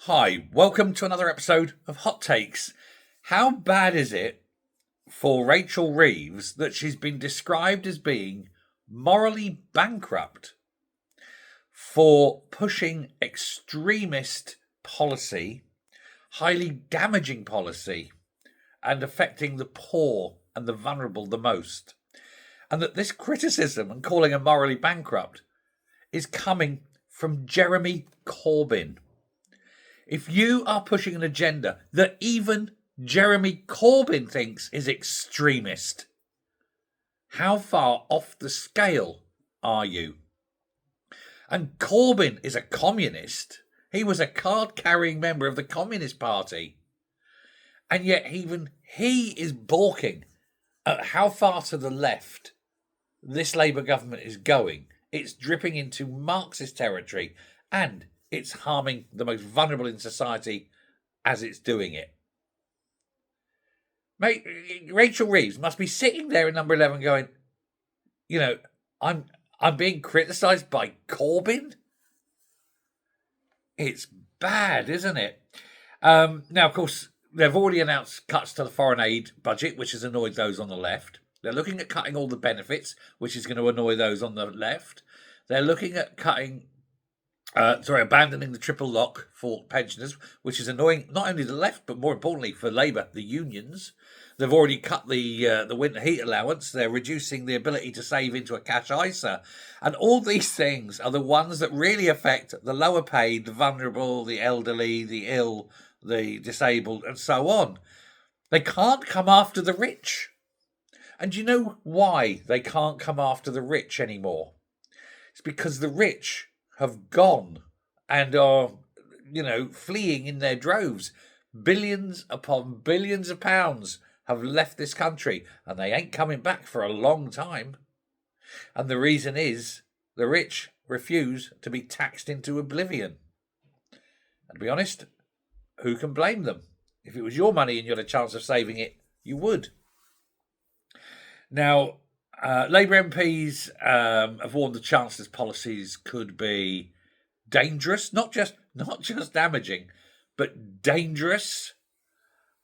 Hi, welcome to another episode of Hot Takes. How bad is it for Rachel Reeves that she's been described as being morally bankrupt for pushing extremist policy, highly damaging policy, and affecting the poor and the vulnerable the most? And that this criticism and calling her morally bankrupt is coming from Jeremy Corbyn. If you are pushing an agenda that even Jeremy Corbyn thinks is extremist, how far off the scale are you? And Corbyn is a communist. He was a card-carrying member of the Communist Party. And yet even he is balking at how far to the left this Labour government is going. It's dripping into Marxist territory and it's harming the most vulnerable in society as it's doing it. Mate, Rachel Reeves must be sitting there in number 11 going, I'm being criticised by Corbyn? It's bad, isn't it? Now, of course, they've already announced cuts to the foreign aid budget, which has annoyed those on the left. They're looking at cutting all the benefits, which is going to annoy those on the left. They're looking at abandoning the triple lock for pensioners, which is annoying not only the left, but more importantly for Labour, the unions. They've already cut the winter heat allowance. They're reducing the ability to save into a cash ISA. And all these things are the ones that really affect the lower paid, the vulnerable, the elderly, the ill, the disabled, and so on. They can't come after the rich. And do you know why they can't come after the rich anymore? It's because the rich have gone and are, fleeing in their droves. Billions upon billions of pounds have left this country and they ain't coming back for a long time. And the reason is the rich refuse to be taxed into oblivion. And to be honest, who can blame them? If it was your money and you had a chance of saving it, you would. Now, Labour MPs have warned the Chancellor's policies could be dangerous, not just damaging, but dangerous.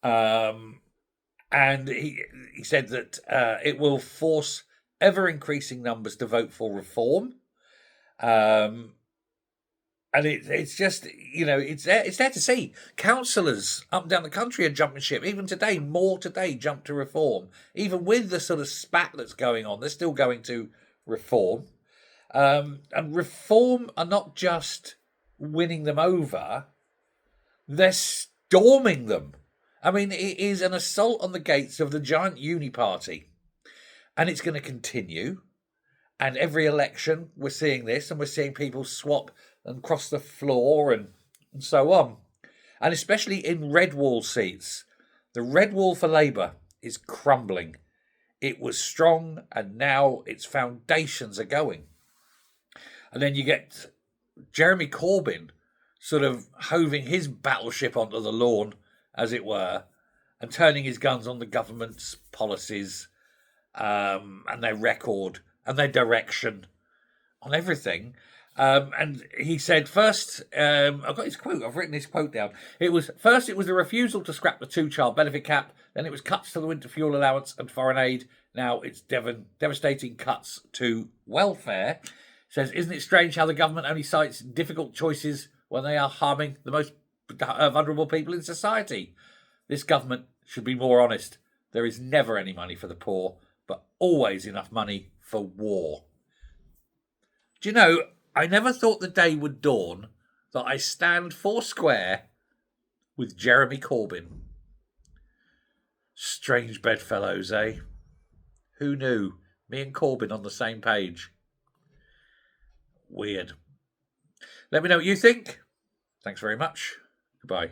And he said that it will force ever-increasing numbers to vote for reform. And it's just, it's there to see. Councillors up and down the country are jumping ship. Even today, more today jumped to reform. Even with the sort of spat that's going on, they're still going to reform. And reform are not just winning them over, they're storming them. I mean, it is an assault on the gates of the giant uni party. And it's going to continue. And every election, we're seeing this, and we're seeing people swap and cross the floor and so on. And especially in red wall seats. The red wall for Labour is crumbling. It was strong and now its foundations are going. And then you get Jeremy Corbyn sort of hoving his battleship onto the lawn, as it were, and turning his guns on the government's policies and their record and their direction on everything. And he said first, I've got his quote, I've written his quote down. It was the refusal to scrap the 2-child benefit cap, then it was cuts to the winter fuel allowance and foreign aid. Now it's devastating cuts to welfare. Says, isn't it strange how the government only cites difficult choices when they are harming the most vulnerable people in society? This government should be more honest. There is never any money for the poor, but always enough money for war. Do you know, I never thought the day would dawn that I stand foursquare with Jeremy Corbyn. Strange bedfellows, eh? Who knew? Me and Corbyn on the same page. Weird. Let me know what you think. Thanks very much. Goodbye.